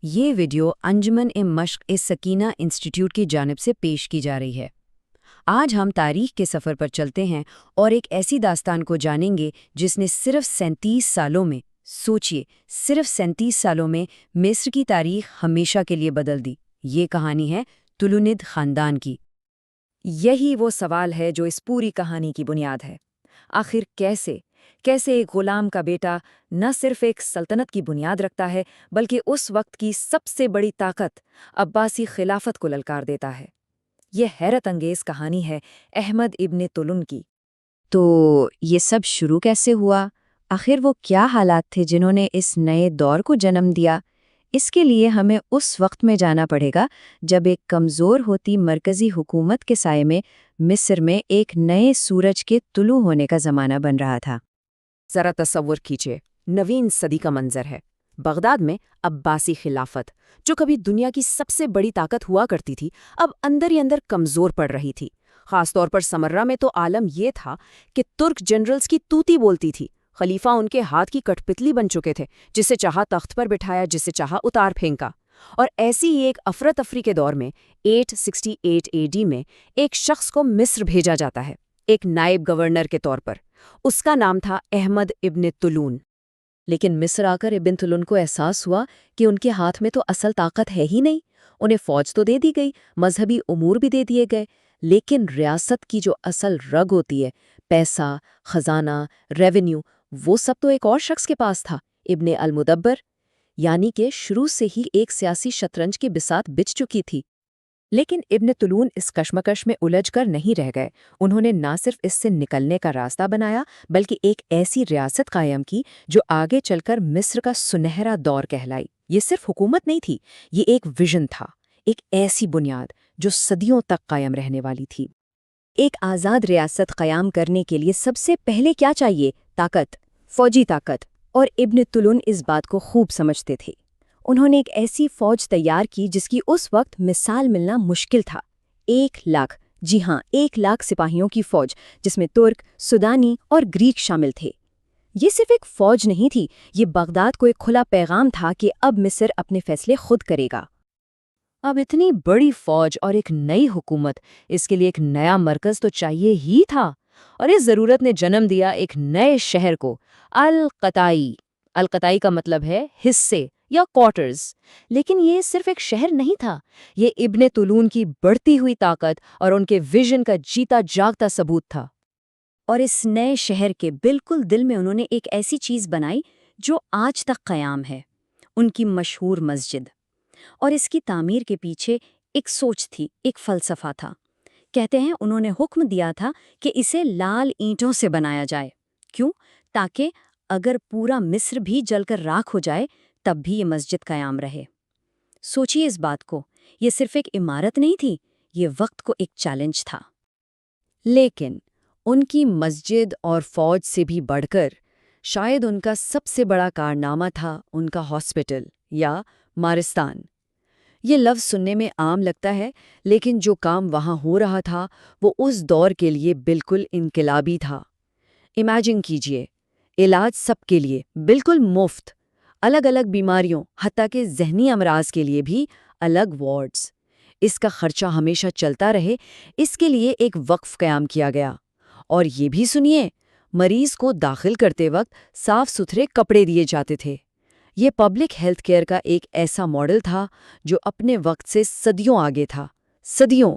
یہ ویڈیو انجمن مشق سکینہ انسٹیٹیوٹ کی جانب سے پیش کی جا رہی ہے۔ آج ہم تاریخ کے سفر پر چلتے ہیں اور ایک ایسی داستان کو جانیں گے جس نے صرف 37 سالوں میں، سوچئے، صرف 37 سالوں میں مصر کی تاریخ ہمیشہ کے لیے بدل دی۔ یہ کہانی ہے طلونید خاندان کی۔ یہی وہ سوال ہے جو اس پوری کہانی کی بنیاد ہے۔ آخر کیسے ایک غلام کا بیٹا نہ صرف ایک سلطنت کی بنیاد رکھتا ہے بلکہ اس وقت کی سب سے بڑی طاقت عباسی خلافت کو للکار دیتا ہے۔ یہ حیرت انگیز کہانی ہے احمد ابن طولون کی۔ تو یہ سب شروع کیسے ہوا؟ آخر وہ کیا حالات تھے جنہوں نے اس نئے دور کو جنم دیا؟ اس کے لیے ہمیں اس وقت میں جانا پڑے گا جب ایک کمزور ہوتی مرکزی حکومت کے سائے میں مصر میں ایک نئے سورج کے طلوع ہونے کا زمانہ بن رہا تھا۔ ذرا تصور کیجئے، نویں صدی کا منظر ہے۔ بغداد میں عباسی خلافت، جو کبھی دنیا کی سب سے بڑی طاقت ہوا کرتی تھی، اب اندر ہی اندر کمزور پڑ رہی تھی۔ خاص طور پر سمرہ میں تو عالم یہ تھا کہ ترک جنرلز کی توتی بولتی تھی۔ خلیفہ ان کے ہاتھ کی کٹ پتلی بن چکے تھے، جسے چاہا تخت پر بٹھایا، جسے چاہا اتار پھینکا۔ اور ایسی ہی ایک افراتفری کے دور میں 868 AD میں ایک شخص کو مصر بھیجا جاتا ہے، ایک نائب گورنر کے طور پر۔ اس کا نام تھا احمد ابن طولون۔ لیکن مصر آ کر ابن طولون کو احساس ہوا کہ ان کے ہاتھ میں تو اصل طاقت ہے ہی نہیں۔ انہیں فوج تو دے دی گئی، مذہبی امور بھی دے دیے گئے، لیکن ریاست کی جو اصل رگ ہوتی ہے، پیسہ، خزانہ، ریونیو، وہ سب تو ایک اور شخص کے پاس تھا، ابن المدبر۔ یعنی کہ شروع سے ہی ایک سیاسی شطرنج کی بساط بچ چکی تھی۔ لیکن ابن طولون اس کشمکش میں الجھ کر نہیں رہ گئے۔ انہوں نے نہ صرف اس سے نکلنے کا راستہ بنایا بلکہ ایک ایسی ریاست قائم کی جو آگے چل کر مصر کا سنہرا دور کہلائی۔ یہ صرف حکومت نہیں تھی، یہ ایک ویژن تھا، ایک ایسی بنیاد جو صدیوں تک قائم رہنے والی تھی۔ ایک آزاد ریاست قیام کرنے کے لیے سب سے پہلے کیا چاہیے؟ طاقت، فوجی طاقت۔ اور ابن طولون اس بات کو خوب سمجھتے تھے۔ انہوں نے ایک ایسی فوج تیار کی جس کی اس وقت مثال ملنا مشکل تھا۔ 1 لاکھ، جی ہاں، 1 لاکھ سپاہیوں کی فوج، جس میں ترک، سودانی اور گریک شامل تھے۔ یہ صرف ایک فوج نہیں تھی، یہ بغداد کو ایک کھلا پیغام تھا کہ اب مصر اپنے فیصلے خود کرے گا۔ اب اتنی بڑی فوج اور ایک نئی حکومت، اس کے لیے ایک نیا مرکز تو چاہیے ہی تھا، اور اس ضرورت نے جنم دیا ایک نئے شہر کو، القطائی۔ القطائی کا مطلب ہے حصے یا کوارٹرز۔ لیکن یہ صرف ایک شہر نہیں تھا، یہ ابن طولون کی بڑھتی ہوئی طاقت اور ان کے ویژن کا جیتا جاگتا ثبوت تھا۔ اور اس نئے شہر کے بالکل دل میں انہوں نے ایک ایسی چیز بنائی جو آج تک قیام ہے، ان کی مشہور مسجد۔ اور اس کی تعمیر کے پیچھے ایک سوچ تھی، ایک فلسفہ تھا۔ کہتے ہیں انہوں نے حکم دیا تھا کہ اسے لال اینٹوں سے بنایا جائے۔ کیوں؟ تاکہ اگر پورا مصر بھی جل کر راکھ ہو جائے تب بھی یہ مسجد قیام رہے۔ سوچیے اس بات کو، یہ صرف ایک عمارت نہیں تھی، یہ وقت کو ایک چیلنج تھا۔ لیکن ان کی مسجد اور فوج سے بھی بڑھ کر شاید ان کا سب سے بڑا کارنامہ تھا ان کا ہاسپٹل یا مارستان۔ یہ لفظ سننے میں عام لگتا ہے، لیکن جو کام وہاں ہو رہا تھا وہ اس دور کے لیے بالکل انقلابی تھا۔ امیجن کیجئے، علاج سب کے لیے بالکل مفت، الگ الگ بیماریوں، حتیٰ کہ ذہنی امراض کے لیے بھی الگ وارڈز۔ اس کا خرچہ ہمیشہ چلتا رہے، اس کے لیے ایک وقف قیام کیا گیا۔ اور یہ بھی سنیے، مریض کو داخل کرتے وقت صاف ستھرے کپڑے دیے جاتے تھے۔ یہ پبلک ہیلتھ کیئر کا ایک ایسا ماڈل تھا جو اپنے وقت سے صدیوں آگے تھا، صدیوں۔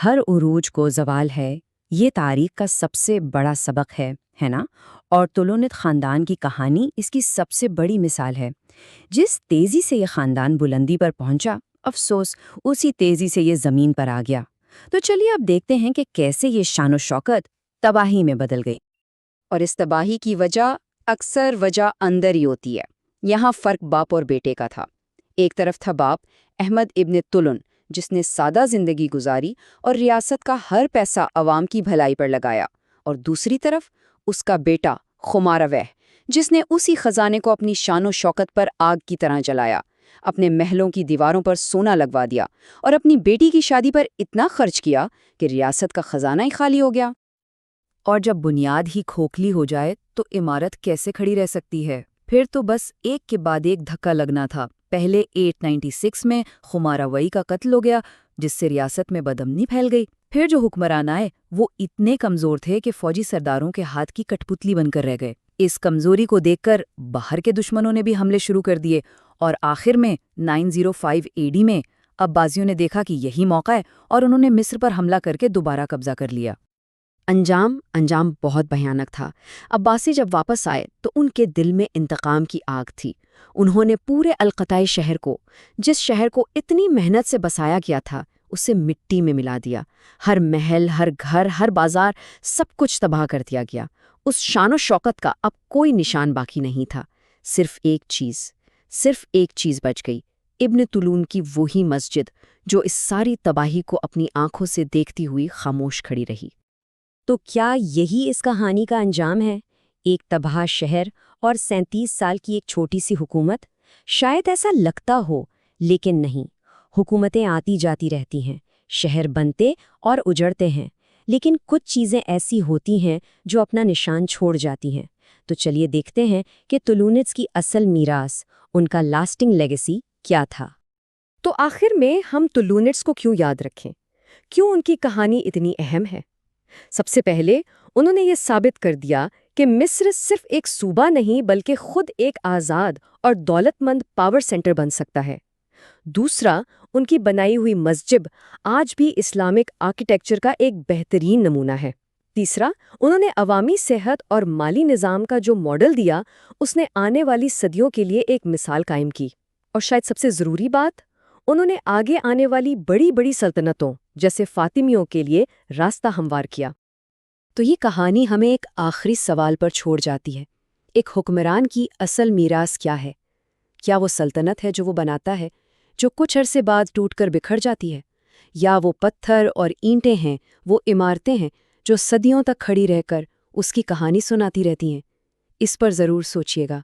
ہر عروج کو زوال ہے، یہ تاریخ کا سب سے بڑا سبق ہے نا؟ اور طولونید خاندان کی کہانی اس کی سب سے بڑی مثال ہے۔ جس تیزی سے یہ خاندان بلندی پر پہنچا، افسوس اسی تیزی سے یہ زمین پر آ گیا۔ تو چلیے اب دیکھتے ہیں کہ کیسے یہ شان و شوکت تباہی میں بدل گئی۔ اور اس تباہی کی اکثر وجہ اندر ہی ہوتی ہے۔ یہاں فرق باپ اور بیٹے کا تھا۔ ایک طرف تھا باپ احمد ابن طولون، جس نے سادہ زندگی گزاری اور ریاست کا ہر پیسہ عوام کی بھلائی پر لگایا، اور دوسری طرف اس کا بیٹا خماروہ، جس نے اسی خزانے کو اپنی شان و شوکت پر آگ کی طرح جلایا، اپنے محلوں کی دیواروں پر سونا لگوا دیا اور اپنی بیٹی کی شادی پر اتنا خرچ کیا کہ ریاست کا خزانہ ہی خالی ہو گیا۔ اور جب بنیاد ہی کھوکھلی ہو جائے تو عمارت کیسے کھڑی رہ سکتی ہے؟ پھر تو بس ایک کے بعد ایک دھکا لگنا تھا۔ پہلے 896 میں خماراوئی کا قتل ہو گیا، جس سے ریاست میں بدامنی پھیل گئی۔ پھر جو حکمران آئے وہ اتنے کمزور تھے کہ فوجی سرداروں کے ہاتھ کی کٹپتلی بن کر رہ گئے۔ اس کمزوری کو دیکھ کر باہر کے دشمنوں نے بھی حملے شروع کر دیے، اور آخر میں 905 AD میں عباسیوں نے دیکھا کہ یہی موقع ہے، اور انہوں نے مصر پر حملہ کر کے دوبارہ قبضہ کر لیا۔ انجام بہت بھیانک تھا۔ عباسی جب واپس آئے تو ان کے دل میں انتقام کی آگ تھی۔ انہوں نے پورے القطائی شہر کو، جس شہر کو اتنی محنت سے بسایا گیا تھا، اسے مٹی میں ملا دیا۔ ہر محل، ہر گھر، ہر بازار، سب کچھ تباہ کر دیا گیا۔ اس شان و شوکت کا اب کوئی نشان باقی نہیں تھا۔ صرف ایک چیز بچ گئی، ابن طولون کی وہی مسجد جو اس ساری تباہی کو اپنی آنکھوں سے دیکھتی ہوئی خاموش کھڑی رہی۔ تو کیا یہی اس کہانی کا انجام ہے؟ ایک تباہ شہر اور 37 سال کی ایک چھوٹی سی حکومت؟ شاید ایسا لگتا ہو، لیکن نہیں۔ حکومتیں آتی جاتی رہتی ہیں، شہر بنتے اور اجڑتے ہیں، لیکن کچھ چیزیں ایسی ہوتی ہیں جو اپنا نشان چھوڑ جاتی ہیں۔ تو چلیے دیکھتے ہیں کہ طولونیڈس کی اصل میراث، ان کا لاسٹنگ لیگیسی کیا تھا۔ تو آخر میں ہم طولونیڈس کو کیوں یاد رکھیں؟ کیوں ان کی کہانی اتنی اہم ہے؟ سب سے پہلے انہوں نے یہ ثابت کر دیا کہ مصر صرف ایک صوبہ نہیں بلکہ خود ایک آزاد اور دولت مند پاور سینٹر بن سکتا ہے۔ دوسرا، ان کی بنائی ہوئی مسجد آج بھی اسلامک آرکیٹیکچر کا ایک بہترین نمونہ ہے۔ تیسرا، انہوں نے عوامی صحت اور مالی نظام کا جو ماڈل دیا، اس نے آنے والی صدیوں کے لیے ایک مثال قائم کی۔ اور شاید سب سے ضروری بات، انہوں نے آگے آنے والی بڑی بڑی سلطنتوں جیسے فاطمیوں کے لیے راستہ ہموار کیا۔ تو یہ کہانی ہمیں ایک آخری سوال پر چھوڑ جاتی ہے۔ ایک حکمران کی اصل میراث کیا ہے؟ کیا وہ سلطنت ہے جو وہ بناتا ہے، جو کچھ عرصے بعد ٹوٹ کر بکھر جاتی ہے؟ یا وہ پتھر اور اینٹیں ہیں، وہ عمارتیں ہیں جو صدیوں تک کھڑی رہ کر اس کی کہانی سناتی رہتی ہیں؟ اس پر ضرور سوچیے گا۔